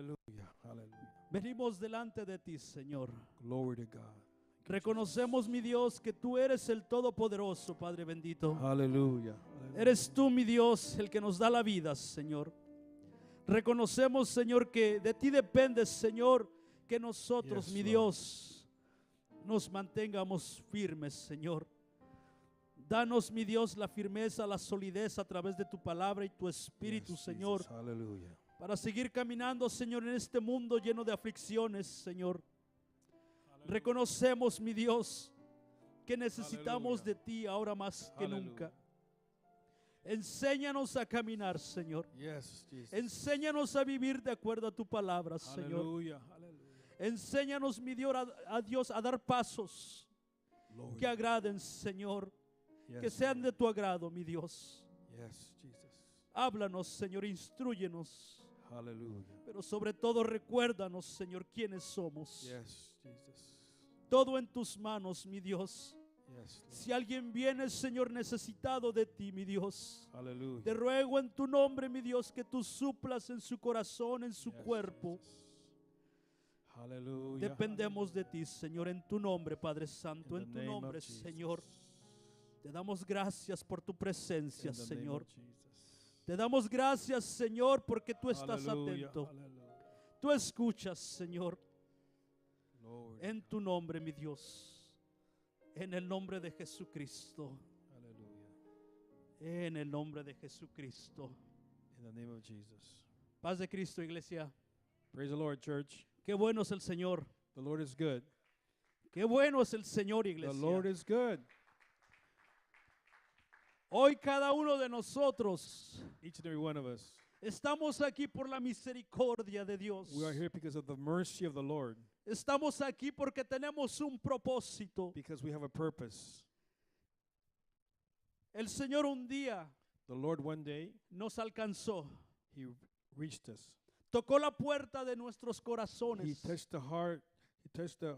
Hallelujah. Hallelujah. Venimos delante de ti, Señor. Glory to God. Reconocemos, mi Dios, que tú eres el Todopoderoso, Padre bendito. Hallelujah. Eres tú, mi Dios, el que nos da la vida, Señor. Reconocemos, Señor, que de ti depende, Señor, que nosotros, Yes, mi Lord. Dios, nos mantengamos firmes, Señor. Danos, mi Dios, la firmeza, la solidez a través de tu palabra y tu espíritu, Yes, Señor, Jesus. Hallelujah. para seguir caminando, Señor, en este mundo lleno de aflicciones, Señor. Reconocemos, mi Dios, que necesitamos Aleluya. de ti ahora más que Aleluya. nunca. Enséñanos a caminar, Señor. Yes, Jesus. Enséñanos a vivir de acuerdo a tu palabra, Señor. Hallelujah. Hallelujah. Enséñanos, mi Dios, a Dios a dar pasos Lord. que agraden, Señor, Yes, que sean Lord. de tu agrado, mi Dios. Yes, Jesus. Háblanos, Señor, instrúyenos, Hallelujah. pero sobre todo recuérdanos, Señor, quiénes somos. Yes, Jesus. Todo en tus manos, mi Dios. Yes, Lord. Si alguien viene, Señor, necesitado de ti, mi Dios, Hallelujah. te ruego en tu nombre, mi Dios, que tú suplas en su corazón, en su Yes, cuerpo. Jesus. Hallelujah. Dependemos de ti, Señor, en tu nombre, Padre Santo, In en the tu name of nombre, Jesus. Señor. Te damos gracias por tu presencia, In the name Señor. of Jesus. Te damos gracias, Señor, porque tú estás Hallelujah. atento. Hallelujah. Tú escuchas, Señor, Lord. en tu nombre, mi Dios. En el nombre de Jesucristo. Hallelujah. En el nombre de Jesucristo. In the name of Jesus. Paz de Cristo, iglesia. Praise the Lord, church. Qué bueno es el Señor. The Lord is good. Qué bueno es el Señor, The iglesia. Lord is good. Hoy cada uno de nosotros Each and every one of us. estamos aquí por la misericordia de Dios. We are here because of the mercy of the Lord, Estamos aquí porque tenemos un propósito. because we have a purpose. El Señor un día The Lord one day, nos alcanzó. He reached us. Tocó la puerta de nuestros He corazones touched the heart. He touched a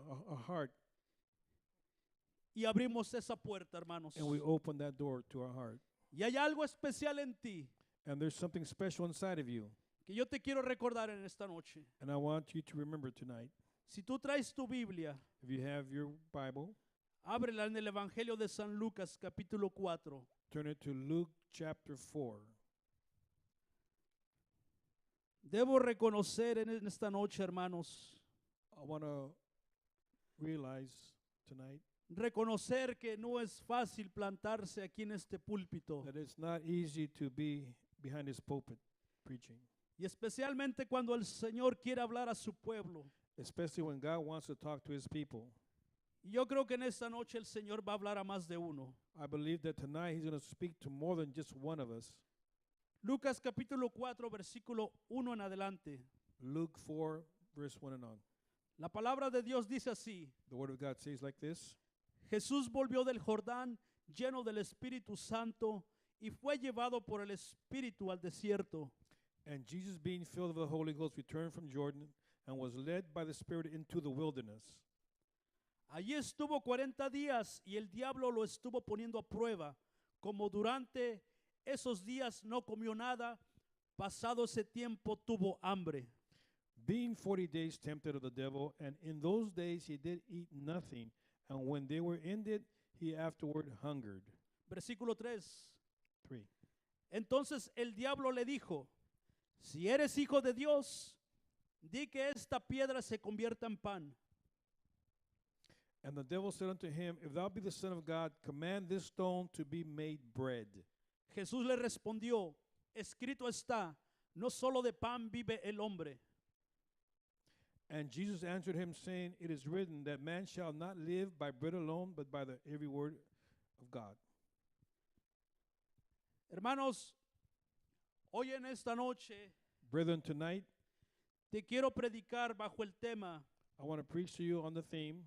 heart, y abrimos esa puerta, hermanos. and we opened that door to our heart. Y hay algo especial en ti And there's something special inside of you. que yo te quiero recordar en esta noche. And I want you to remember tonight, Si tú traes tu Biblia, if you have your Bible, ábrela en el Evangelio de San Lucas, capítulo 4. turn it to Luke chapter 4. Debo reconocer en esta noche, hermanos, I want to realize tonight reconocer que no es fácil plantarse aquí en este púlpito. that it's not easy to be behind this pulpit preaching, Y especialmente cuando el Señor quiere hablar a su pueblo. especially when God wants to talk to his people. Y yo creo que en esta noche el Señor va a hablar a más de uno. I believe that tonight he's going to speak to more than just one of us. Lucas capítulo 4, versículo 1 en adelante. Luke 4, verse 1 and on. La palabra de Dios dice así: The word of God says like this: Jesús volvió del Jordán lleno del Espíritu Santo y fue llevado por el Espíritu al desierto. And Jesus, being filled with the Holy Ghost, returned from Jordan and was led by the Spirit into the wilderness. Allí estuvo 40 días y el diablo lo estuvo poniendo a prueba. Como durante esos días no comió nada, pasado ese tiempo tuvo hambre. Being 40 days tempted of the devil, and in those days he did eat nothing, and when they were ended, he afterward hungered. Versículo 3. 3. Entonces el diablo le dijo: si eres hijo de Dios, di que esta piedra se convierta en pan. And the devil said unto him, If thou be the Son of God, command this stone to be made bread. Jesús le respondió: escrito está, no solo de pan vive el hombre. And Jesus answered him, saying, It is written that man shall not live by bread alone, but by the every word of God. Hermanos, hoy en esta noche Brethren, tonight te quiero predicar bajo el tema: I want to preach to you on the theme,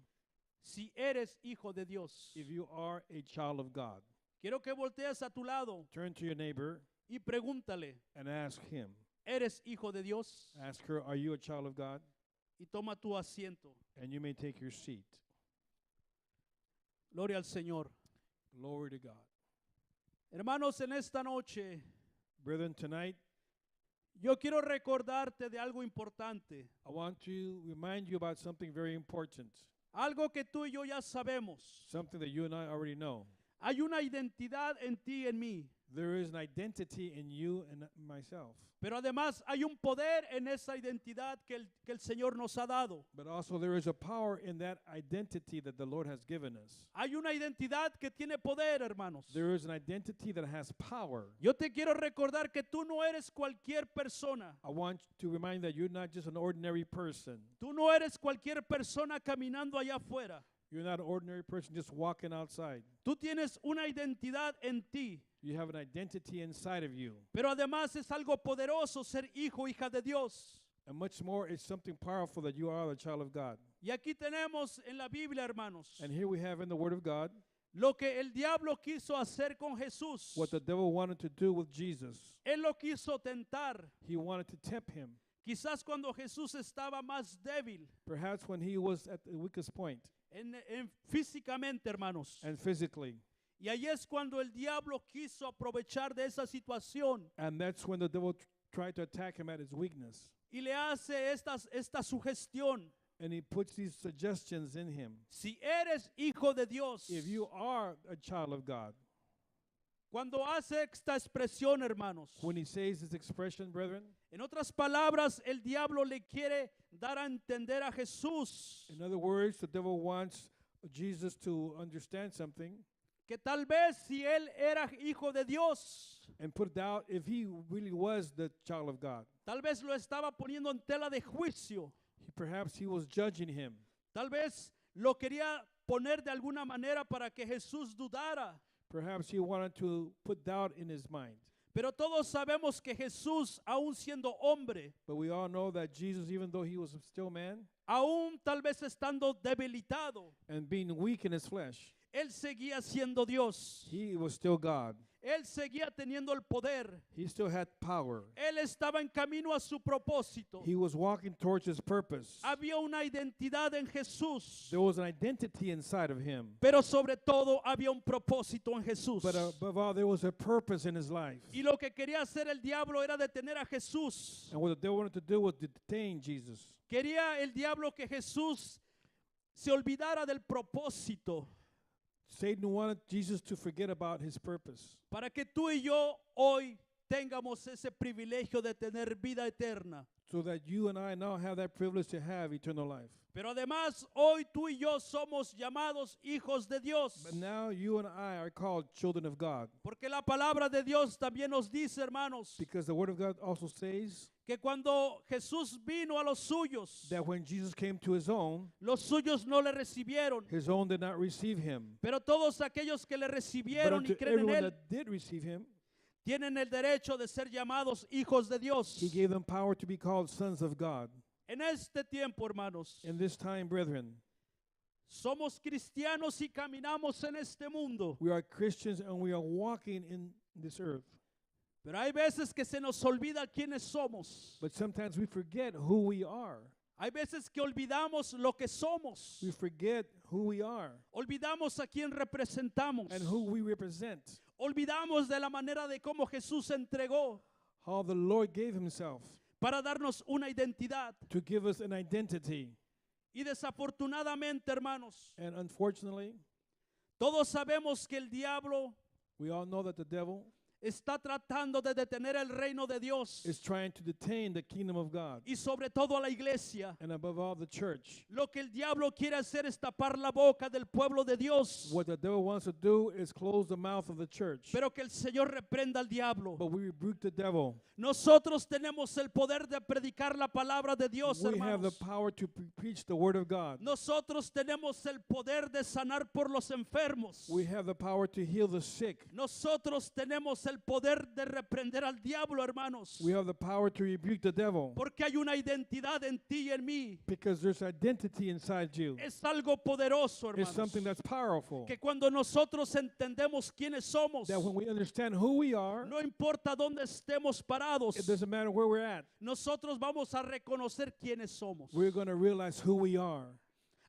si eres hijo de Dios. if you are a child of God. Quiero que voltees a tu lado Turn to your neighbor y pregúntale: and ask him. ¿eres hijo de Dios? Ask her, Are you a child of God? Y toma tu asiento. And you may take your seat. Gloria al Señor. Glory to God. Hermanos, en esta noche Brethren, tonight Yo quiero recordarte de algo importante, I want to remind you about something very important, algo que tú y yo ya sabemos. something that you and I already know. Hay una identidad en ti y en mí, There is an identity in you and myself, pero además hay un poder en esa identidad que el Señor nos ha dado. but also there is a power in that identity that the Lord has given us. Hay una identidad que tiene poder, hermanos. There is an identity that has power. Yo te quiero recordar que tú no eres cualquier persona. I want to remind that you're not just an ordinary person. Tú no eres cualquier persona caminando allá afuera. You're not an ordinary person just walking outside. Tú tienes una identidad en ti, You have an identity inside of you. pero además es algo poderoso ser hijo o hija de Dios. And much more, it's something powerful that you are the child of God. Y aquí tenemos en la Biblia, hermanos, And here we have in the Word of God lo que el diablo quiso hacer con Jesús. what the devil wanted to do with Jesus. Él lo quiso tentar. He wanted to tempt him. Quizás cuando Jesús estaba más débil Perhaps when he was at the weakest point en físicamente, hermanos. and physically. Y ahí es cuando el diablo quiso aprovechar de esa situación And that's when the devil tried to attack him at his weakness. y le hace esta sugestión. And he puts these suggestions in him. Si eres hijo de Dios, If you are a child of God, cuando hace esta expresión, hermanos, when he says this expression, brethren, en otras palabras, el diablo le quiere dar a entender a Jesús in other words, the devil wants Jesus to understand something que tal vez si él era hijo de Dios, and put doubt if he really was the child of God. tal vez lo estaba poniendo en tela de juicio, Perhaps he was judging him. tal vez lo quería poner de alguna manera para que Jesús dudara. Perhaps he wanted to put doubt in his mind. Pero todos sabemos que Jesús, aún siendo hombre, But we all know that Jesus, even though he was still man aún tal vez estando debilitado, and being weak in his flesh, él seguía siendo Dios. he was still God. Él seguía teniendo el poder. He still had power. Él estaba en camino a su propósito. He was walking towards his purpose. Había una identidad en Jesús, There was an identity inside of him. pero sobre todo había un propósito en Jesús. But above all, there was a purpose in his life. Y lo que quería hacer el diablo era detener a Jesús. And what the devil wanted to do was detain Jesus. Quería el diablo que Jesús se olvidara del propósito, Satan wanted Jesus to forget about his purpose, para que tú y yo hoy tengamos ese privilegio de tener vida eterna. so that you and I now have that privilege to have eternal life. Pero además hoy tú y yo somos llamados hijos de Dios. But now you and I are called children of God, Porque la palabra de Dios también nos dice, hermanos, because the Word of God also says que cuando Jesús vino a los suyos, that when Jesus came to his own no le recibieron. own did not receive him. Pero todos aquellos que le But recibieron y unto creen en everyone Él, that did receive him, tienen el derecho de ser llamados hijos de Dios. he gave them power to be called sons of God. En este tiempo, hermanos, In this time, brethren, somos cristianos y caminamos en este mundo. we are Christians and we are walking in this earth. Pero hay veces que se nos olvida quiénes somos. But sometimes we forget who we are. Hay veces que olvidamos lo que somos. We forget who we are Olvidamos a quién representamos. and who we represent. Olvidamos de la manera de cómo Jesús se entregó How the Lord gave himself para darnos una identidad. to give us an identity. Y desafortunadamente, hermanos, And unfortunately, todos sabemos que el diablo we all know that the devil está tratando de detener el reino de Dios is trying to detain the kingdom of God y sobre todo a la iglesia. and above all the church. Lo que el diablo quiere hacer es tapar la boca del pueblo de Dios. What the devil wants to do is close the mouth of the church. Pero que el Señor reprenda al diablo. But we rebuke the devil. Nosotros tenemos el poder de predicar la palabra de Dios, We have the hermanos. power to preach the word of God. Nosotros tenemos el poder de sanar por los enfermos. We have the power to heal the sick. Nosotros tenemos el poder de reprender al diablo, hermanos. We have the power to rebuke the devil Porque hay una identidad en ti y en mí. because there's identity inside you. Es algo poderoso, It's something hermanos. that's powerful. Que cuando nosotros entendemos quiénes somos, That when we understand who we are, no importa dónde estemos parados, it doesn't matter where we're at. nosotros vamos a reconocer quiénes somos. We're going to realize who we are.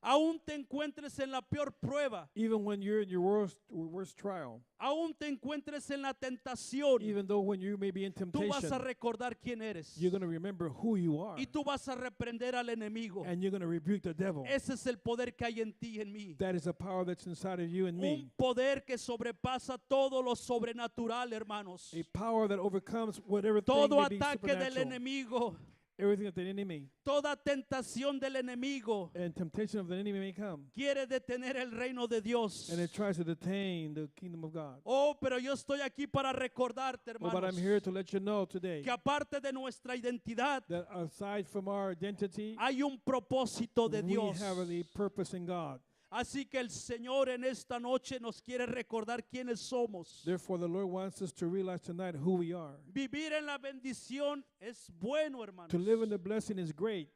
aún te encuentres en la peor prueba, even when you're in your worst trial, aún te encuentres en la tentación, even though when you may be in tú vas a temptation, recordar quién eres. you're going to remember who you are, Y tú vas a reprender al enemigo. and you're going to rebuke the devil. Ese es el poder que hay en ti y en mí. That is a power that's inside of you and me. Un poder que sobrepasa todo lo sobrenatural, hermanos. A power that overcomes whatever thing Todo may be ataque del supernatural. enemigo, Everything that the enemy toda tentación del enemigo and temptation of the enemy may come, quiere detener el reino de Dios. and it tries to detain the kingdom of God. Oh, pero yo estoy aquí para recordarte, Oh, but I'm hermanos, here to let you know today que aparte de nuestra identidad, that aside from our identity, hay un propósito de we Dios. have a purpose in God. Así que el Señor en esta noche nos quiere recordar quiénes somos. Therefore, the Lord wants us to realize tonight who we are. Vivir en la bendición es bueno, hermanos. To live in the blessing is great,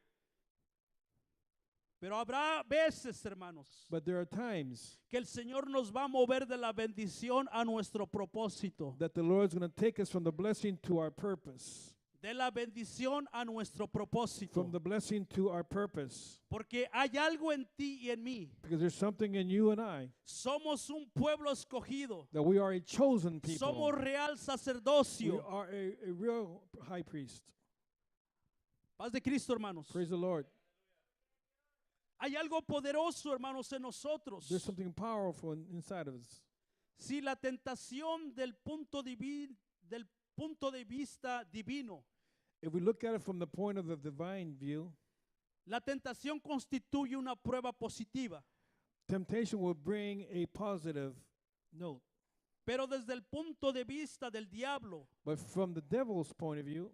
Pero habrá veces, hermanos, but there are times que el Señor nos va a mover de la bendición a nuestro propósito. that the Lord is going to take us from the blessing to our purpose. De la bendición a nuestro propósito. From the blessing to our purpose. Porque hay algo en ti y en mí. Because there's something in you and I Somos un pueblo escogido. that we are a chosen people. Somos real We sacerdocio. are a real high priest. Paz de Cristo, hermanos. Praise the Lord. Hay algo poderoso, hermanos, en nosotros. There's something powerful inside of us. Si la tentación del punto de vista divino, If we look at it from the point of the divine view, la tentación constituye una prueba positiva. temptation will bring a positive note. Pero desde el punto de vista del diablo, But from the devil's point of view,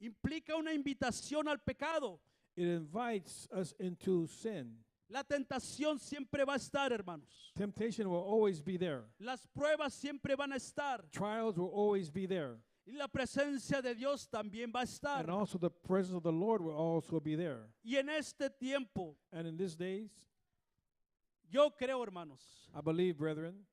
implica una invitación al pecado. it invites us into sin. La tentación siempre va a estar, hermanos. Temptation will always be there. Las pruebas siempre van a estar. Trials will always be there. Y la presencia de Dios también va a estar. And also the presence of the Lord will also be there. Y en este tiempo, And in these days, yo creo, hermanos, I believe, brethren,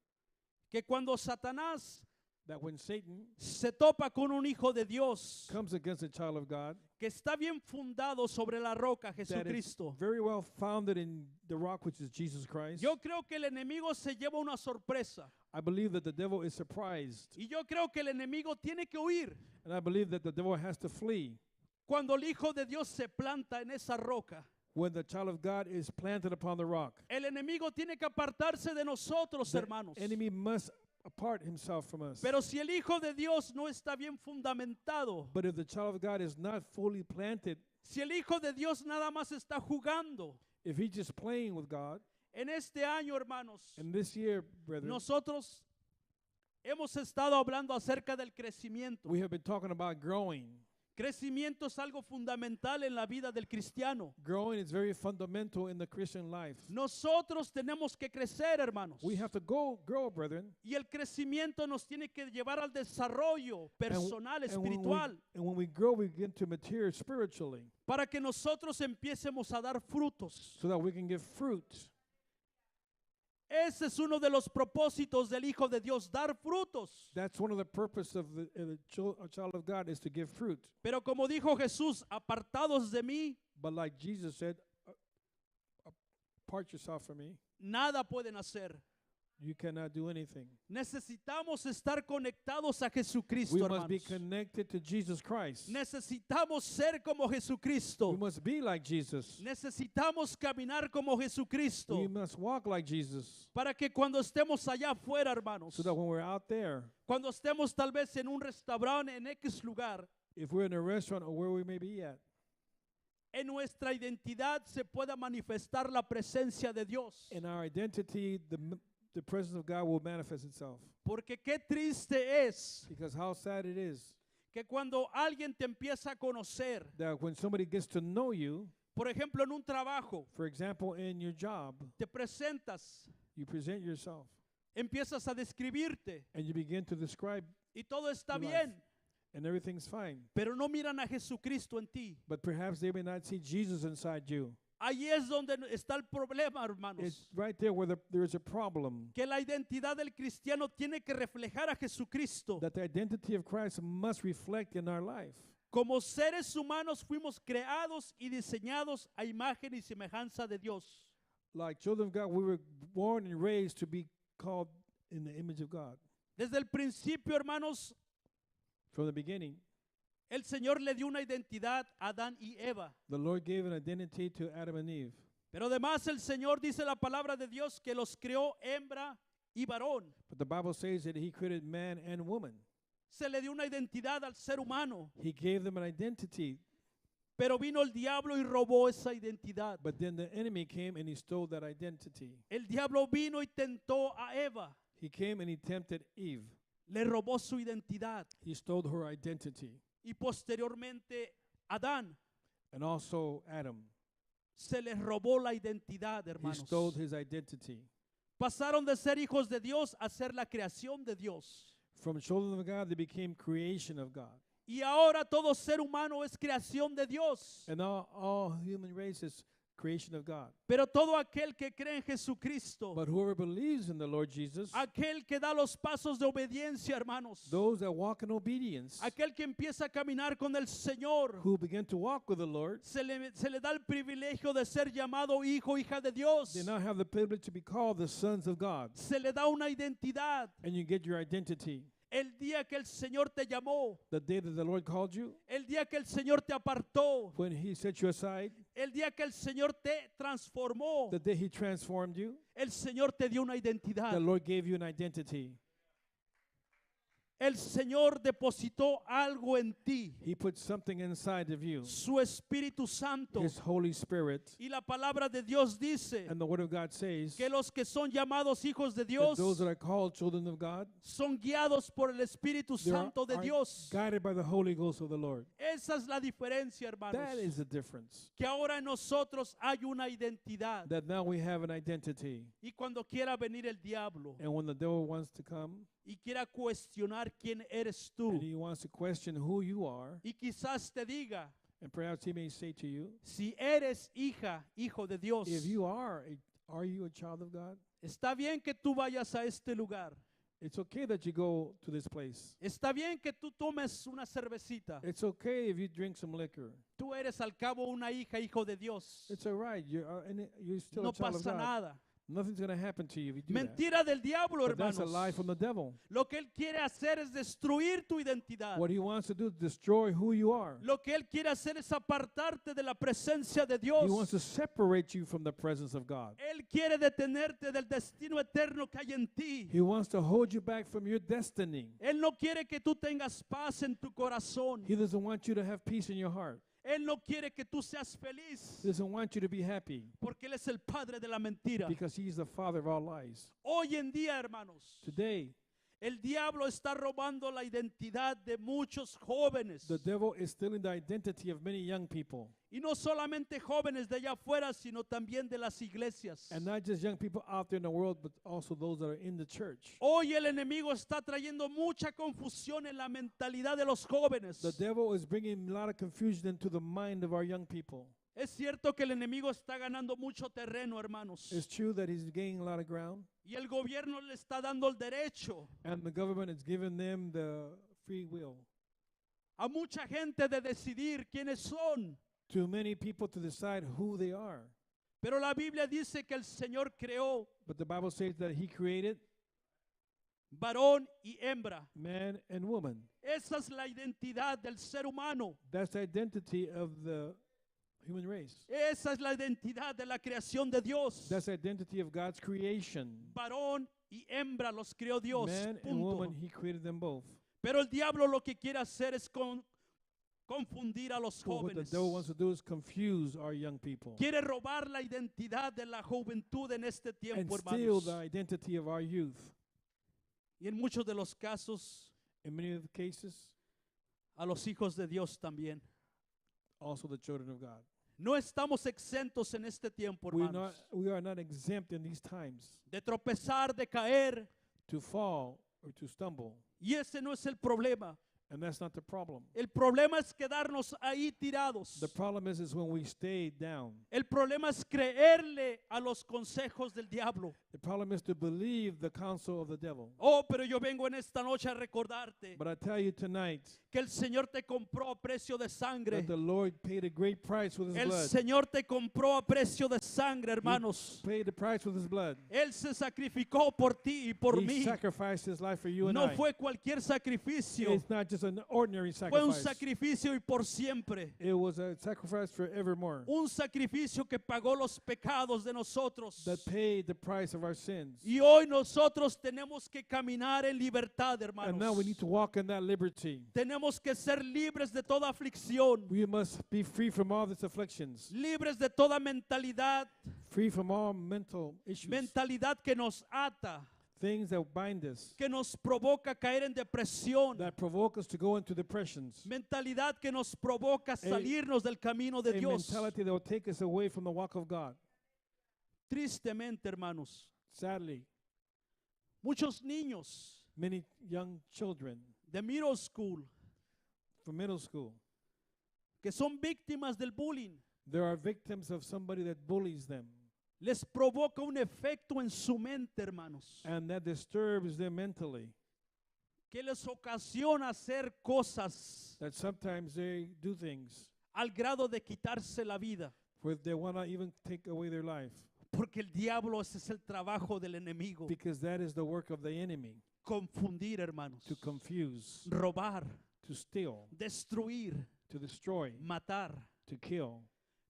que cuando Satanás that when Satan se topa con un hijo de Dios comes against a child of God, que está bien fundado sobre la roca, that is Jesucristo, very well founded in the rock, which is Jesus Christ, yo creo que el enemigo se lleva una sorpresa. I believe that the devil is surprised. Y yo creo que el enemigo tiene que huir And I believe that the devil has to flee cuando el hijo de Dios se planta en esa roca. when the child of God is planted upon the rock. El enemigo tiene que apartarse de nosotros, The hermanos. enemy must apart himself from us. Pero si el hijo de Dios no está bien fundamentado, But if the child of God is not fully planted, si el hijo de Dios nada más está jugando, if he's just playing with God, en este año, hermanos, and this year, brethren, nosotros hemos estado hablando acerca del crecimiento. we have been talking about growing. Crecimiento es algo fundamental en la vida del cristiano. Growing is very fundamental in the Christian life. Nosotros tenemos que crecer, hermanos. We have to grow, brethren. Y el crecimiento nos tiene que llevar al desarrollo personal, And when, espiritual, when we grow, we begin to mature spiritually para que nosotros empiecemos a dar frutos. so that we can give fruit. Ese es uno de los propósitos del Hijo de Dios, dar frutos. That's one of the purpose of a child of God is to give fruit. Pero como dijo Jesús, apartados de mí, But like Jesus said, apart yourself from me. nada pueden hacer. You cannot do anything. Necesitamos estar conectados a Jesucristo, We must be hermanos. connected to Jesus Christ. Necesitamos ser como We Jesucristo. must be like Jesus. Necesitamos caminar como Jesucristo. We must walk like Jesus. Para que cuando estemos allá afuera, hermanos, So that when we're out there, cuando estemos tal vez en un restaurante en X lugar, if we're in a restaurant or where we may be at, en nuestra identidad se pueda manifestar la presencia de Dios. in our identity, the presence of God will manifest itself. Porque qué triste es Because how sad it is que cuando alguien te empieza a conocer, that when somebody gets to know you, por ejemplo en un trabajo, for example, in your job, te presentas, you present yourself empiezas a describirte and you begin to describe y todo está your life, bien, and everything's fine. pero no miran a Jesucristo en ti. But perhaps they may not see Jesus inside you. Ahí es donde está el problema, hermanos. It's right there where there is a problem. Que la identidad del cristiano tiene que reflejar a Jesucristo. That the identity of Christ must reflect in our life. Como seres humanos fuimos creados y diseñados a imagen y semejanza de Dios. like children of God, we were born and raised to be called in the image of God. Desde el principio, hermanos, From the beginning, el Señor le dio una identidad a Adán y Eva. the Lord gave an identity to Adam and Eve. Pero además el Señor dice la palabra de Dios que los creó hembra y varón. But the Bible says that he created man and woman. Se le dio una identidad al ser humano. He gave them an identity, Pero vino el diablo y robó esa identidad. but then the enemy came and he stole that identity. El diablo vino y tentó a Eva. He came and he tempted Eve. Le robó su identidad. He stole her identity. Y posteriormente Adán And also Adam. se le robó la identidad, He hermanos. stole his identity. Pasaron de ser hijos de Dios a ser la creación de Dios. From children of God, they became creation of God. Y ahora todo ser humano es creación de Dios. And all human race is creation of God. Pero todo aquel que cree en Jesucristo, But whoever believes in the Lord Jesus, aquel que da los pasos de obediencia, hermanos, those that walk in obedience, aquel que empieza a caminar con el Señor, who begin to walk with the Lord, se le da el privilegio de ser llamado hijo, hija de Dios. they now have the privilege to be called the sons of God. Se le da una identidad. And you get your identity. El día que el Señor te llamó, The day that the Lord called you, el día que el Señor te apartó, when he set you aside, el día que el Señor te transformó, the day he transformed you, el Señor te dio una identidad. the Lord gave you an identity. El Señor depositó algo en ti, He put something inside of you, su Espíritu Santo. his Holy Spirit. Y la palabra de Dios dice And the Word of God says que los que son llamados hijos de that Dios those that are called children of God, son guiados por el Espíritu they Santo de are Dios. guided by the Holy Ghost of the Lord. Esa es la diferencia, hermanos. That is the difference. Que ahora en nosotros hay una identidad. That now we have an identity. Y cuando quiera venir el diablo And when the devil wants to come y quiera cuestionar quién eres and tú, he wants to question who you are, y quizás te diga, and perhaps he may say to you, si eres hija, hijo de Dios, if you are you a child of God? está bien que tú vayas a este lugar. It's okay that you go to this place. Está bien que tú tomes una cervecita. It's okay if you drink some liquor. Tú eres al cabo una hija, hijo de Dios. It's all right. You're still No a child of pasa God. nada. Nothing's going to happen to you if you do that. Mentira del diablo, But that's a hermanos. lie from the devil. Lo que él quiere hacer es destruir tu identidad. What he wants to do is destroy who you are. Lo que él quiere hacer es apartarte de la presencia de He Dios. wants to separate you from the presence of God. Él quiere detenerte del destino eterno que hay en ti. He wants to hold you back from your destiny. Él no quiere que tú tengas paz en tu corazón. He doesn't want you to have peace in your heart. Él no quiere que tú seas feliz. He doesn't want you to be happy Porque Él es el padre de la mentira. because he's the father of all lies. Hoy en día, hermanos, Today, el diablo está robando la identidad de muchos jóvenes. the devil is stealing the identity of many young people. Y no solamente jóvenes de allá afuera, sino también de las iglesias. And not just young people out there in the world, but also those that are in the church. Hoy el enemigo está trayendo mucha confusión en la mentalidad de los jóvenes. The devil is bringing a lot of confusion into the mind of our young people. Es cierto que el enemigo está ganando mucho terreno, hermanos. It's true that he's gaining a lot of ground, Y el gobierno le está dando el derecho and the government is giving them the free will. a mucha gente de decidir quiénes son. To many people to decide who they are. Pero la Biblia dice que el Señor creó But the Bible says that he created varón y hembra. man and woman. Esa es la identidad del ser humano. That's the identity of the human race. Esa es la identidad de la creación de Dios. That's the identity of God's creation. Varón y hembra los creó Dios. Man and Punto. woman, he created them both. Pero el diablo lo que quiere hacer es confundir a los But what the jóvenes. devil wants to do is confuse our young people Quiere robar la identidad de la juventud en este and tiempo, steal hermanos. the identity of our youth. Y en muchos de los casos, In many of the cases, a los hijos de Dios también. also the children of God. No estamos exentos en este tiempo, hermanos, We are not exempt in these times de tropezar, de caer. to fall or to stumble. Y ese no es el problema. And that's not the problem. El problema es quedarnos ahí tirados. The problem is when we stay down. El problema es creerle a los consejos del diablo. The problem is to believe the counsel of the devil. Oh, pero yo vengo en esta noche a recordarte But I tell you tonight que el Señor te compró a precio de sangre. that the Lord paid a great price with his El blood. Señor te compró a precio de sangre, hermanos. Paid the price with his blood. Él se sacrificó por ti y por He mí. sacrificed his life for you and No I. fue cualquier sacrificio. It's not just an ordinary Fue un sacrifice. sacrificio y por siempre. It was a sacrifice forevermore Un sacrificio que pagó los pecados de nosotros. that paid the price of our sins. Y hoy nosotros tenemos que caminar en libertad, And now we need hermanos. to walk in that liberty. Tenemos que ser libres de toda aflicción, We must be free from all these afflictions, libres de toda mentalidad, free from all mental issues, mentalidad que nos ata, things that bind us, que nos provoca caer en depresión, that provoke us to go into depressions, mentalidad que nos provoca salirnos del camino de a Dios. mentality that will take us away from the walk of God. Tristemente, hermanos, Sadly, muchos niños many young children de middle school from middle school, que son víctimas del bullying, there are victims of somebody that bullies them, les provoca un efecto en su mente, hermanos, and that disturbs them mentally, que les ocasiona hacer cosas that sometimes they do things al grado de quitarse la vida, where they want to even take away their life, porque el diablo, ese es el trabajo del enemigo, because that is the work of the enemy, confundir, hermanos, to confuse, robar, to steal, destruir, to destroy, matar. to kill.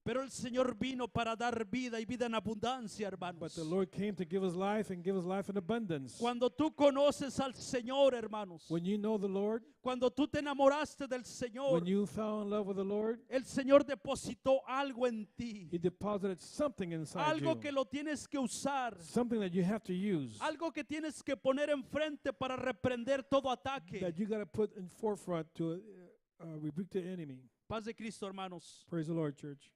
Pero el Señor vino para dar vida y vida en abundancia, But hermanos. the Lord came to give us life and give us life in abundance. Cuando tú conoces al Señor, hermanos, When you know the Lord, cuando tú te enamoraste del Señor, when you fell in love with the Lord, el Señor depositó algo en ti, He deposited something inside algo you, que lo tienes que usar, something that you have to use, algo que tienes que poner enfrente para reprender todo ataque. that you got to put in forefront to rebuke the enemy. Paz de Cristo, hermanos. Praise the Lord, church.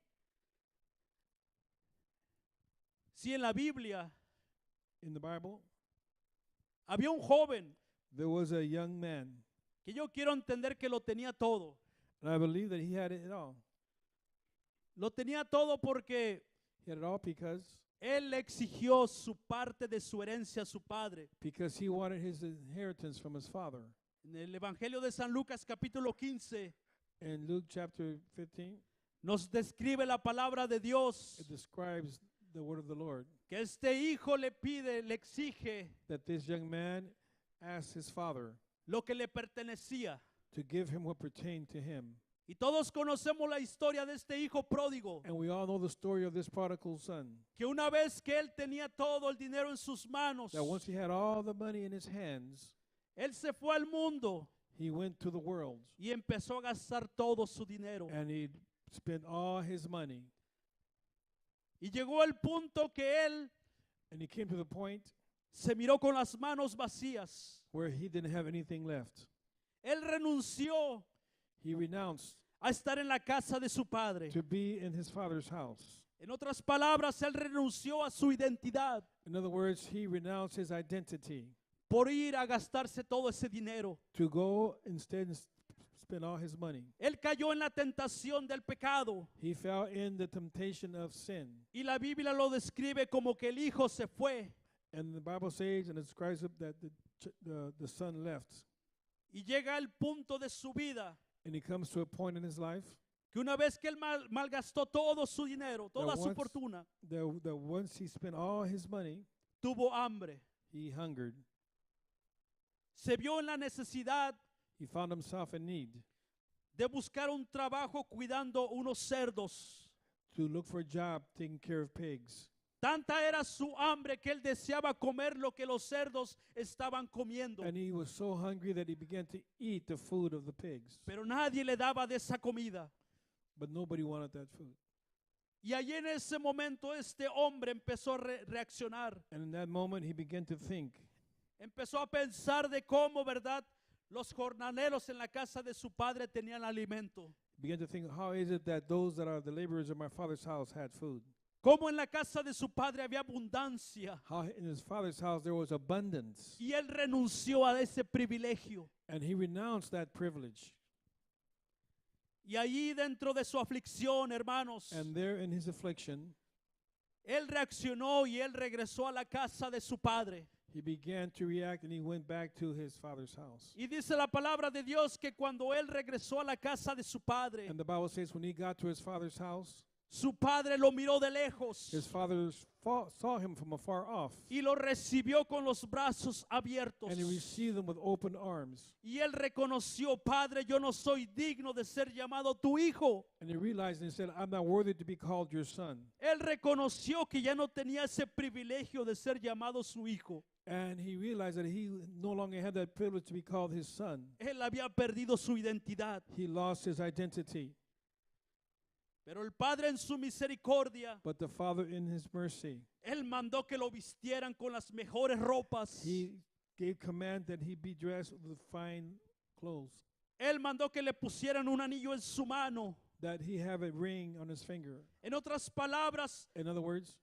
Si en la Biblia In the Bible, había un joven there was a young man, que yo quiero entender que lo tenía todo. and I believe that he had it all. Lo tenía todo porque He had it all él le exigió su parte de su herencia a su padre. because he wanted his inheritance from his father. En el Evangelio de San Lucas capítulo 15 In Luke chapter 15, nos describe la palabra de Dios, it describes the word of the Lord, que este hijo le pide, le exige that this young man asked his father lo que le pertenecía. to give him what pertained to him. Y todos conocemos la historia de este hijo pródigo, And we all know the story of this prodigal son, que una vez que él tenía todo el dinero en sus manos, that once he had all the money in his hands, él se fue al mundo he went to the world y empezó a gastar todo su dinero. and he spent all his money. Y llegó el punto que él And he came to the point se miró con las manos vacías. where he didn't have anything left. Él renunció He renounced a estar en la casa de su padre. to be in his father's house. En otras palabras, él renunció a su identidad In other words, he renounced his identity por ir a gastarse todo ese dinero. to go instead and spend all his money. Él cayó en la tentación del pecado He fell in the temptation of sin. y la Biblia lo describe como que el hijo se fue And the Bible says and describes it that the son left. y llega el punto de su vida And he comes to a point in his life que una vez que él malgastó todo su dinero, toda su once- fortuna, that once he spent all his money, tuvo hambre. he hungered. Se vio en la necesidad He found himself in need de buscar un trabajo cuidando unos cerdos. to look for a job taking care of pigs. Tanta era su hambre que él deseaba comer lo que los cerdos estaban comiendo. And he was so hungry that he began to eat the food of the pigs. Pero nadie le daba de esa comida. But nobody wanted that food. Y allí en ese momento este hombre empezó a reaccionar. And in that moment, he began to think. Empezó a pensar de cómo, ¿verdad? Los jornaleros en la casa de su padre tenían alimento. Began to think, how is it that those that are the laborers of my father's house had food? Como en la casa de su padre había abundancia. how in his father's house there was abundance, Y él renunció a ese privilegio. and he renounced that privilege. Y allí dentro de su aflicción, hermanos, And there in his affliction, él reaccionó y él regresó a la casa de su padre. he began to react, and he went back to his father's house. Y dice la palabra de Dios que cuando él regresó a la casa de su padre, And the Bible says when he got to his father's house, su padre lo miró de lejos his father saw him from afar off, y lo recibió con los brazos abiertos. and he received him with open arms. Y él reconoció, Padre, yo no soy digno de ser llamado tu hijo. And he realized, and he said, I'm not worthy to be called your son. Él reconoció que ya no tenía ese privilegio de ser llamado su hijo. And he realized that he no longer had that privilege to be called his son. Él había perdido su identidad. He lost his identity. Pero el Padre en su misericordia, But the Father in his mercy, él mandó que lo vistieran con las mejores ropas. he gave command that he be dressed with fine clothes, Él mandó que le pusieran un anillo en su mano. that he have a ring on his finger. En otras palabras, In other words,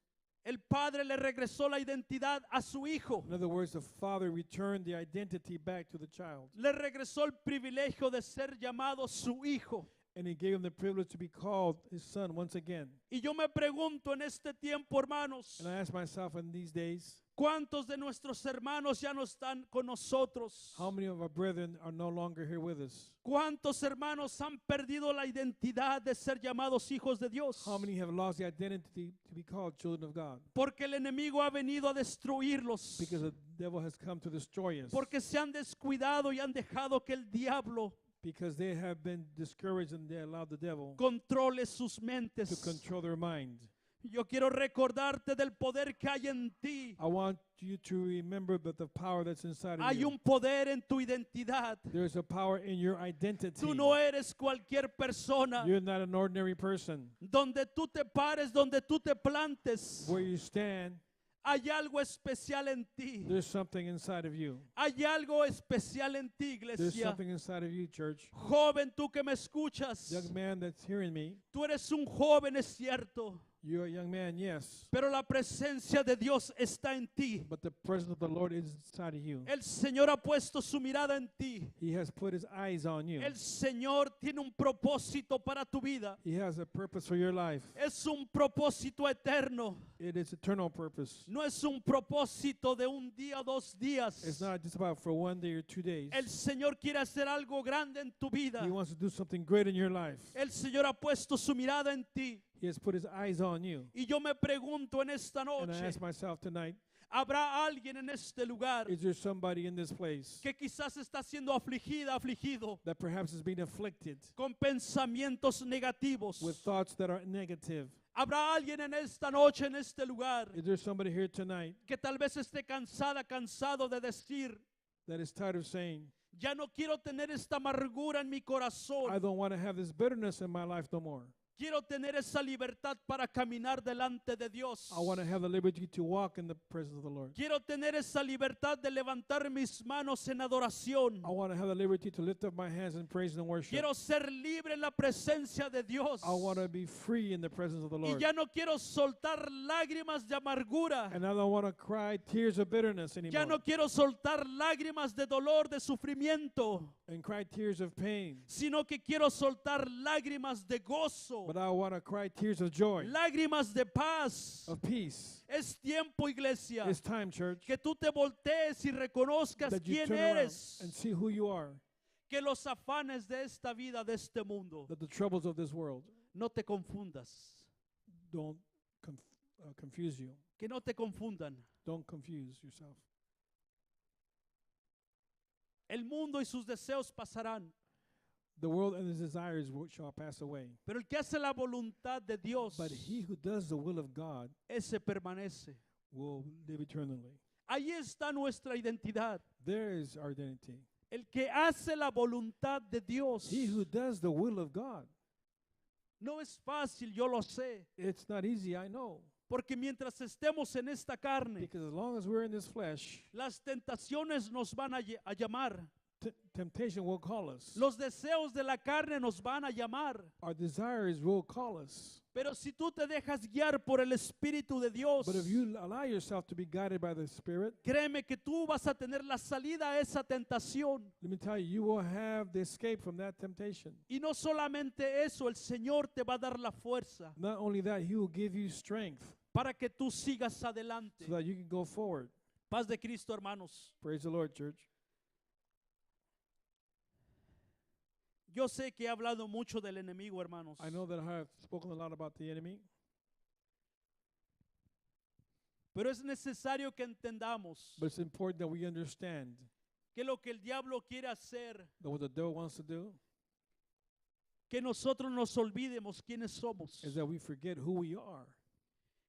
el Padre le regresó la identidad a su hijo. the Father returned the identity back to the child. Le regresó el privilegio de ser llamado su hijo. And he gave him the privilege to be called his son once again. Y yo me pregunto en este tiempo, hermanos, And I ask myself in these days, ¿cuántos de nuestros hermanos ya no están con nosotros? how many of our brethren are no longer here with us? ¿Cuántos hermanos han perdido la identidad de ser llamados hijos de Dios? How many have lost the identity to be called children of God? Porque el enemigo ha venido a destruirlos. Because the devil has come to destroy us. Porque se han descuidado y han dejado que el diablo Because they have been discouraged and they allowed the devil controle sus to mentes. control their mind. Yo quiero recordarte del poder que hay en ti. I want you to remember that the power that's inside of Hay you. un poder en tu identidad. There's a power in your identity. Tú no eres cualquier persona. You're not an ordinary person. Donde tú te pares, donde tú te plantes, Where you stand, hay algo especial en ti. there's something inside of you. Hay algo especial en ti, There's iglesia. something inside of you, church. Joven, tú que me escuchas, Young man that's hearing me, tú eres un joven, es cierto, you're a young man, yes. pero la presencia de Dios está en ti. But the presence of the Lord is inside of you. El Señor ha puesto su mirada en ti. He has put his eyes on you. El Señor tiene un propósito para tu vida. He has a purpose for your life. Es un propósito eterno. It is eternal purpose. No es un propósito de un día o 2 días. It's not just about for 1 day or 2 days. El Señor quiere hacer algo grande en tu vida. He wants to do something great in your life. El Señor ha puesto su mirada en ti. He has put his eyes on you. Y yo me pregunto en esta And I noche, ask myself tonight, ¿habrá alguien en este lugar is there somebody in this place que quizás está siendo afligido that perhaps is being afflicted con pensamientos negativos? with thoughts that are negative? ¿Habrá alguien en esta noche, en este lugar, Is there somebody here tonight que tal vez esté cansado de decir, that is tired of saying, ya no quiero tener esta amargura en mi I corazón? don't want to have this bitterness in my life no more. Quiero tener esa libertad para caminar delante de Dios. I want to have the liberty to walk in the presence of the Lord. Quiero tener esa libertad de levantar mis manos en adoración. I want to have the liberty to lift up my hands in praise and worship. Quiero ser libre en la presencia de Dios. I want to be free in the presence of the Y Lord. ya no quiero soltar lágrimas de amargura. And I don't want to cry tears of bitterness anymore. Ya no quiero soltar lágrimas de dolor, de sufrimiento, And cry tears of pain. sino que quiero soltar lágrimas de gozo, But I want to cry tears of joy, lágrimas de paz. of peace. Es tiempo, iglesia, It's time, church, que tú te voltees y reconozcas that you quién turn around eres. and see who you are. Que los afanes de esta vida, de este mundo, That the troubles of this world no te confundas. don't confuse you. Que no te confundan. Don't confuse yourself. El mundo y sus deseos pasarán, The world and its desires shall pass away. pero el que hace la voluntad de Dios, But he who does the will of God ese permanece. will live eternally. Ahí está nuestra identidad. There is our identity. El que hace la voluntad de Dios. He who does the will of God. No es fácil, yo lo sé, It's not easy, I know. porque mientras estemos en esta carne, Because as long as we're in this flesh, las tentaciones nos van a llamar. Temptation will call us. Los deseos de la carne nos van a llamar. Our desires will call us. Pero si tú te dejas guiar por el Espíritu de Dios, But if you allow yourself to be guided by the Spirit, créeme que tú vas a tener la salida a esa tentación. let me tell you, you will have the escape from that temptation. Y no solamente eso, el Señor te va a dar la fuerza Not only that, He will give you strength para que tú sigas adelante. so that you can go forward. Paz de Cristo, hermanos. Praise the Lord, church. Yo sé que he hablado mucho del enemigo, hermanos. I know that I have spoken a lot about the enemy, Pero es necesario que entendamos but it's important that we understand que lo que el diablo quiere hacer, that what the devil wants to do que nosotros nos olvidemos quiénes somos. is that we forget who we are.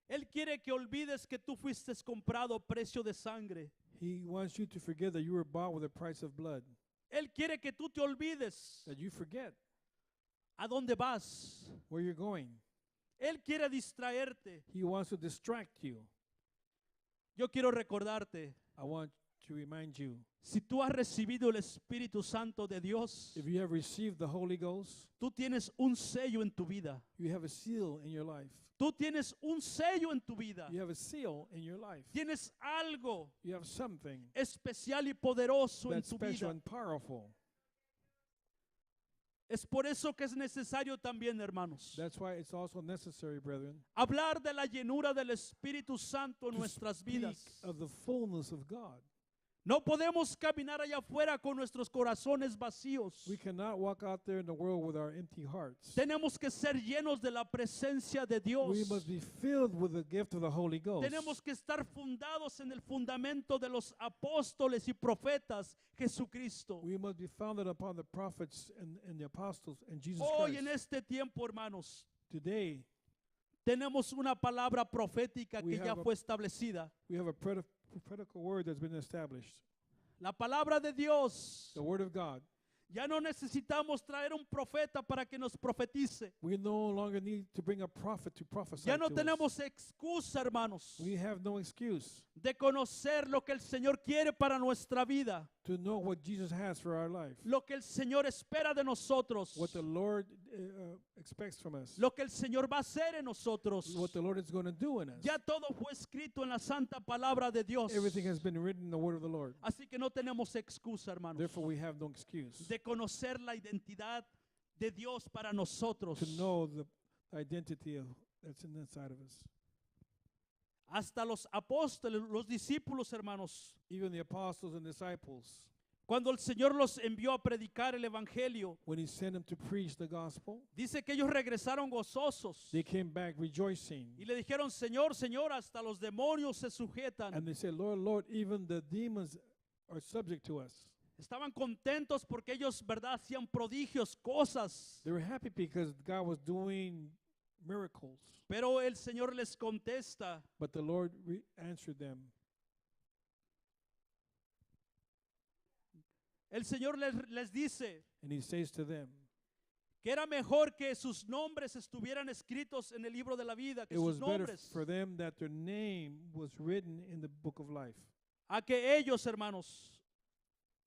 Él quiere que olvides que tú fuiste comprado a precio de sangre. He wants you to forget that you were bought with a price of blood, Él quiere que tú te olvides that you forget a dónde vas. where you're going. Él quiere distraerte. He wants to distract you. Yo quiero recordarte, I want to remind you, si tú has recibido el Espíritu Santo de Dios, if you have received the Holy Ghost, tú tienes un sello en tu vida. you have a seal in your life. Tú tienes un sello en tu vida. You have a seal in your life. Tienes algo You have something especial y poderoso en that's tu special vida. and powerful. Es por eso que es necesario también, hermanos, That's why it's also necessary, brethren, hablar de la llenura del Espíritu Santo en to nuestras speak vidas. of the fullness of God. No podemos caminar allá afuera con nuestros corazones vacíos. We cannot walk out there in the world with our empty hearts. Tenemos que ser llenos de la presencia de Dios. We must be filled with the gift of the Holy Ghost. Tenemos que estar fundados en el fundamento de los apóstoles y profetas Jesucristo. We must be founded upon the prophets and the apostles and Jesus Hoy Christ. en este tiempo, hermanos, Today, tenemos una palabra profética We que ya have a- fue establecida. we have a prophetical word that's been established. La palabra de Dios. The word of God. Ya no necesitamos traer un profeta para que nos profetice. We no longer need to bring a prophet to prophesy Ya no to tenemos us. excusa, hermanos, We have no excuse de conocer lo que el Señor quiere para nuestra vida, to know what Jesus has for our life, lo que el Señor espera de nosotros, what the Lord expects from us, lo que el Señor va a hacer en nosotros. what the Lord is going to do in us. Ya todo fue escrito en la santa palabra de Dios. Everything has been written in the word of the Lord. Así que no tenemos excusa, hermanos, Therefore, we have no excuse de conocer la identidad de Dios para nosotros. to know the identity that's inside of us. Hasta los apóstoles, los discípulos, hermanos, Even the apostles and disciples, cuando el Señor los envió a predicar el evangelio, when He sent them to preach the gospel, dice que ellos regresaron gozosos they came back rejoicing. y le dijeron, Señor, Señor, hasta los demonios se sujetan. And they said, Lord, Lord, even the demons are subject to us. Estaban contentos porque ellos, verdad, hacían prodigios, cosas. They were happy because God was doing miracles. Pero el Señor les contesta, But the Lord answered them. el Señor les dice And He says to them, que era mejor que sus nombres estuvieran escritos en el libro de la vida, que it was sus better nombres, for them that their name was written in the book of life, a que ellos, hermanos,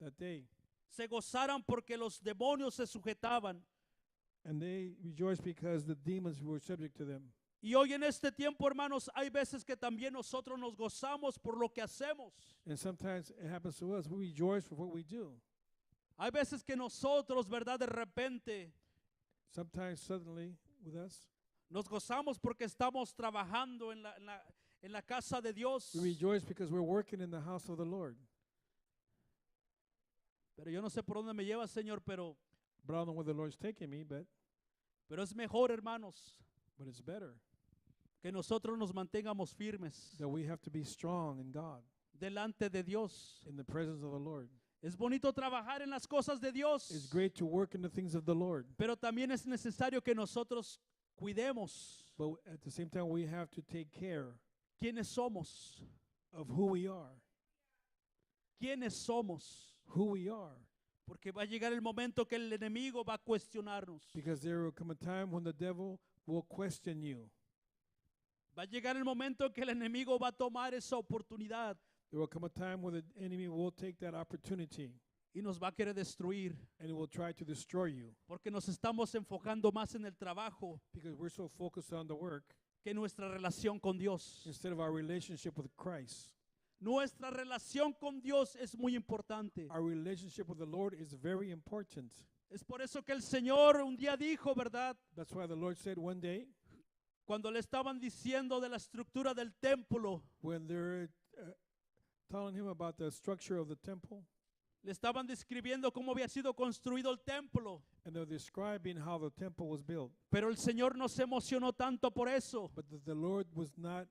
that they, se gozaran porque los demonios se sujetaban. and they rejoiced because the demons were subject to them. Y hoy en este tiempo, hermanos, hay veces que también nosotros nos gozamos por lo que hacemos. And sometimes it happens to us. We rejoice for what we do. Hay veces que nosotros, verdad, de repente Sometimes suddenly with us, nos gozamos porque estamos trabajando en la casa de Dios. we rejoice because we're working in the house of the Lord. Pero yo no sé por dónde me lleva, Señor, pero But I don't know where the Lord's taking me, but es mejor, hermanos, it's better que nosotros nos mantengamos firmes that we have to be strong in God, delante de Dios. in the presence of the Lord. Es bonito trabajar en las cosas de Dios, It's great to work in the things of the Lord, pero también es necesario que nosotros cuidemos but at the same time we have to take care quiénes somos, of who we are, quiénes somos, porque va a llegar el momento que el enemigo va a cuestionarnos. because there will come a time when the devil will question you. Va a llegar el momento que el enemigo va a tomar esa oportunidad There will come a time when the enemy will take that opportunity y nos va a querer destruir and it will try to destroy you porque nos estamos enfocando más en el trabajo because we're so focused on the work que nuestra relación con Dios. instead of our relationship with Christ. Nuestra relación con Dios es muy importante. Our relationship with the Lord is very important. Es por eso que el Señor un día dijo, ¿verdad? That's why the Lord said one day Cuando le estaban diciendo de la estructura del templo, when they're telling him about the structure of the temple, le estaban describiendo cómo había sido construido el templo. and they're describing how the temple was built. Pero el Señor no se emocionó tanto por eso, But the Lord was not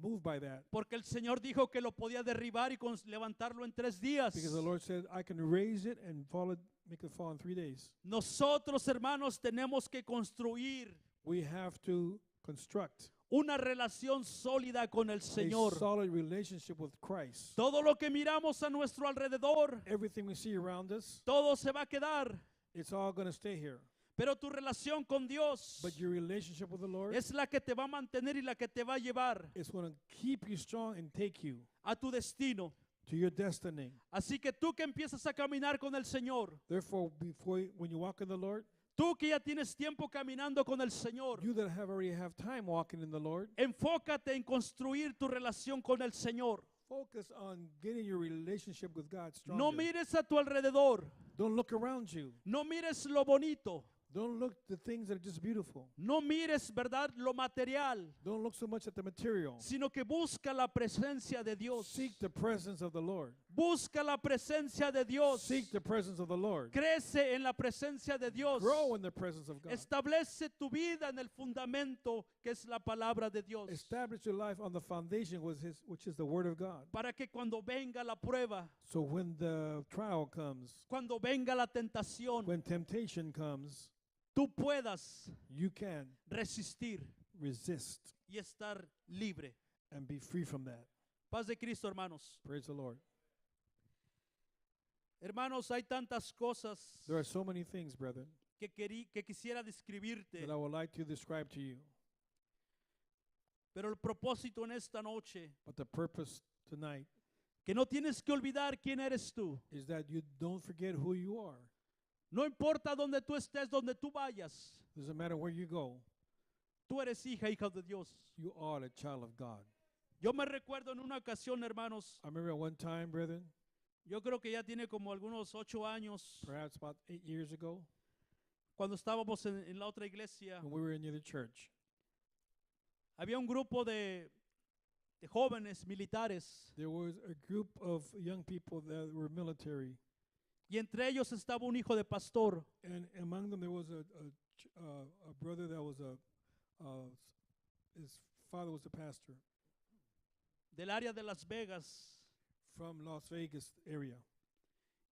moved by that porque el Señor dijo que lo podía derribar y levantarlo en 3 días. because the Lord said, I can raise it and make it fall in 3 days. Nosotros, hermanos, tenemos que construir We have to construct una relación sólida con el a Señor. solid relationship with Christ. Todo lo que miramos a nuestro alrededor, Everything we see around us, todo se va a quedar. it's all going to stay here. Pero tu relación con Dios But your relationship with the Lord es la que te va a mantener y la que te va a llevar is going to keep you strong and take you a tu destino. to your destiny. Así que tú que empiezas a caminar con el Señor, Therefore, when you walk in the Lord, tú que ya tienes tiempo caminando con el Señor, you that already have time walking in the Lord, enfócate en construir tu relación con el Señor. focus on getting your relationship with God No stronger. mires a tu alrededor, Don't look around you. no mires lo bonito, Don't look the things that are just beautiful. no mires, ¿verdad?, lo material, Don't look so much at the material. sino que busca la presencia de Dios. Seek the presence of the Lord. Busca la presencia de Dios. Seek the presence of the Lord. Crece en la presencia de Dios. Grow in the presence of God. Establece tu vida en el fundamento que es la palabra de Dios. Establish your life on the foundation which is the Word of God. Para que cuando venga la prueba, So when the trial comes, cuando venga la tentación, when temptation comes, tú puedas you can resistir resist y estar libre. and be free from that. Paz de Cristo, hermanos. Praise the Lord. Hermanos, hay tantas cosas There are so many things, brethren, que quisiera describirte, that I would like to describe to you. pero el propósito en esta noche, But the purpose tonight que no tienes que olvidar quién eres tú. is that you don't forget who you are. No importa donde tú estés, donde tú vayas, Doesn't matter where you go, tú eres hija de Dios. you are a child of God. Yo me recuerdo en una ocasión, hermanos, I remember at one time, brethren, yo creo que ya tiene como algunos 8 años, perhaps about 8 years ago, cuando estábamos en la otra iglesia, when we were in the other church, había un grupo de jóvenes militares there was a group of young people that were military, y entre ellos estaba un hijo de pastor. and among them there was a brother that was his father was a pastor Del área de Las Vegas. from Las Vegas area.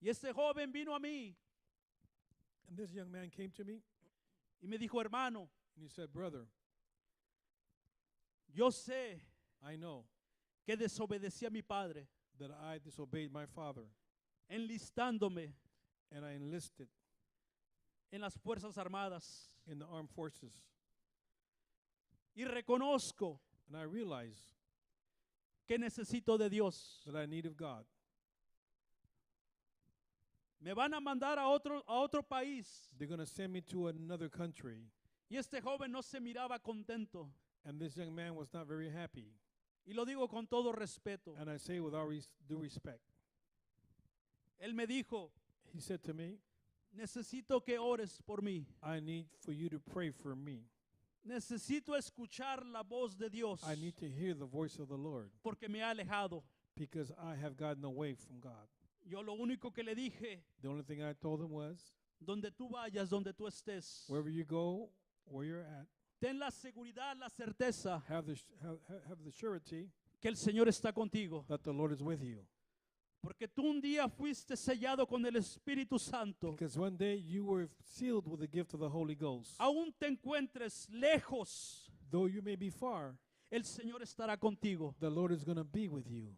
Y este joven vino a mí And this young man came to me y me dijo, hermano, and he said, brother, yo sé I know que desobedecí a mi padre that I disobeyed my father, enlistándome and I enlisted en las Fuerzas Armadas. in the armed forces. Y reconozco And I realize que necesito de Dios. that I need of God. Me van a mandar a otro país. They're going to send me to another country. Y este joven no se miraba contento. And this young man was not very happy. Y lo digo con todo respeto. And I say with all due respect, Él me dijo, he said to me, necesito que ores por mí. I need for you to pray for me. Necesito escuchar la voz de Dios. I need to hear the voice of the Lord Porque me ha alejado. because I have gotten away from God. Yo lo único que le dije, The only thing I told him was, donde tú vayas, donde tú estés, wherever you go, where you're at, ten la seguridad, la certeza have the surety que el Señor está contigo. that the Lord is with you. Porque tú un día fuiste sellado con el Espíritu Santo. Because one day you were sealed with the gift of the Holy Ghost. Aún te encuentres lejos, Though you may be far, el Señor estará contigo. the Lord is going to be with you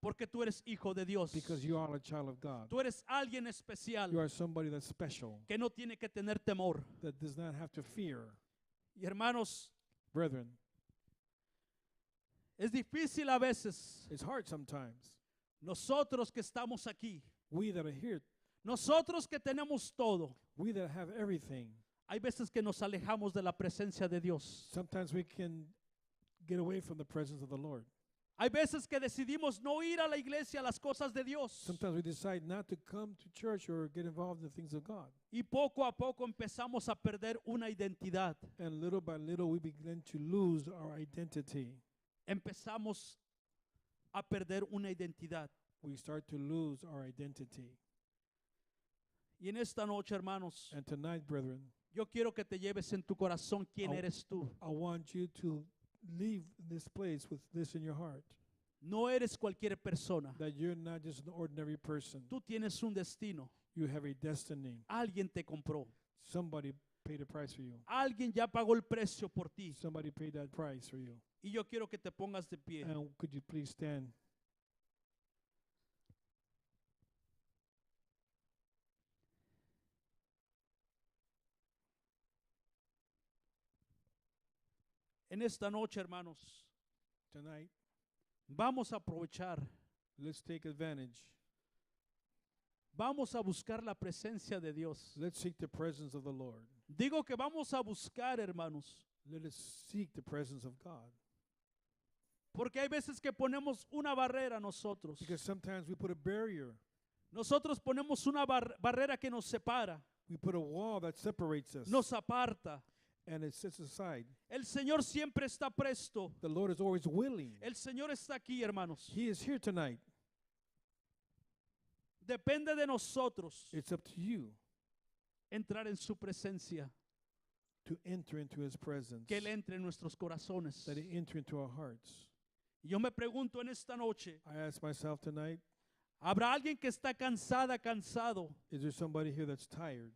Porque tú eres hijo de Dios. because you are a child of God. Tú eres alguien especial You are somebody that's special, que no tiene que tener temor. that does not have to fear. Y hermanos, Brethren, es difícil a veces it's hard sometimes. nosotros que estamos aquí, We that are here, Nosotros que tenemos todo, We that have everything, hay veces que nos alejamos de la presencia de Dios. sometimes we can get away from the presence of the Lord. Hay veces que decidimos no ir a la iglesia, a las cosas de Dios. Sometimes we decide not to come to church or get involved in the things of God. Y poco a poco empezamos a perder una identidad. And little by little, we begin to lose our identity. Empezamos a perder una identidad. We start to lose our identity. Y en esta noche, hermanos, And tonight, brethren, yo quiero que te lleves en tu corazón quién Oh. eres tú. I want you to leave this place with this in your heart, No eres cualquier persona. that you're not just an ordinary person. Tú tienes un destino. You have a destiny. Alguien te compró. Somebody paid a price for you. Alguien ya pagó el precio por ti. Somebody paid that price for you. Y yo quiero que te pongas de pie. And could you please stand? En esta noche, hermanos, Tonight, vamos a aprovechar. let's take advantage. Vamos a buscar la presencia de Dios. Let's seek the presence of the Lord. Digo que vamos a buscar, hermanos, Let us seek the presence of God. porque hay veces que ponemos una barrera nosotros. Because sometimes we put a barrier. Nosotros ponemos una barrera que nos separa, We put a wall that separates us. nos aparta. And it sets aside. El Señor siempre está presto. The Lord is always willing. El Señor está aquí, hermanos. He is here tonight. Depende de nosotros It's up to you entrar en su presencia, to enter into His presence. que Él entre en nuestros corazones. That He enter into our hearts. Y yo me pregunto en esta noche, I ask myself tonight, ¿habrá alguien que está cansado is there somebody here that's tired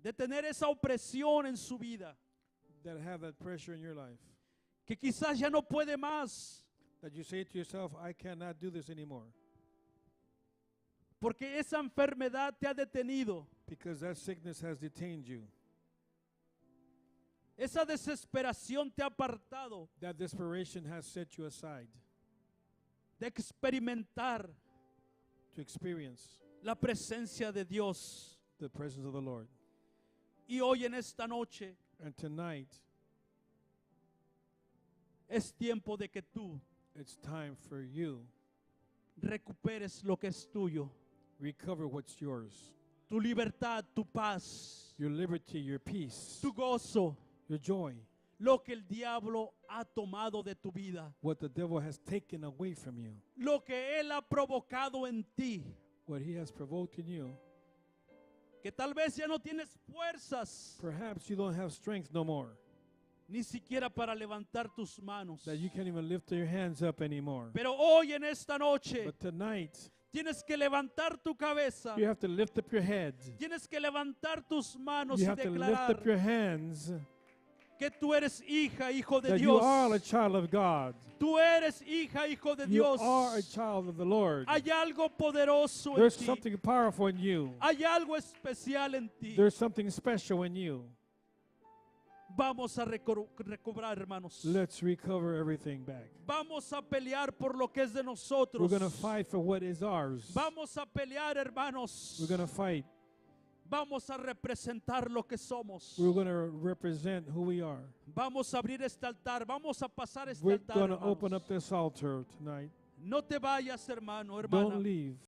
de tener esa opresión en su vida? that have that pressure in your life? Que quizás ya no puede más, That you say to yourself, I cannot do this anymore. porque esa enfermedad te ha detenido. Because that sickness has detained you. Esa desesperación te ha apartado That desperation has set you aside de experimentar to experience la presencia de Dios. the presence of the Lord. Y hoy en esta noche And tonight, es tiempo de que tú it's time for you recuperes lo que es tuyo. recover what's yours. Tu libertad, tu paz, Your liberty, your peace, tu gozo, your joy. lo que el diablo ha tomado de tu vida, What the devil has taken away from you. lo que él ha provocado en ti, What he has provoked in you. que tal vez ya no tienes fuerzas Perhaps you don't have strength no more. ni siquiera para levantar tus manos. That you can't even lift your hands up anymore. Pero hoy en esta noche But tonight, tienes que levantar tu cabeza, you have to lift up your head. tienes que levantar tus manos You y have to lift declarar up your hands que tú eres hija, hijo de that you are a Dios. child of God. Tú eres hija, hijo de You Dios. are a child of the Lord. Hay algo poderoso en There's ti. something powerful in you. Hay algo especial en ti. There's something special in you. Vamos a recobrar, hermanos. Let's recover everything back. Vamos a pelear por lo que es de We're nosotros. going to fight for what is ours. Vamos a pelear, hermanos. We're going to fight. Vamos a representar lo que somos. We're going to represent who we are. Vamos a abrir este altar. Vamos a pasar este We're altar, going to hermanos. open up this altar tonight. No te vayas, hermano, Don't hermana. leave.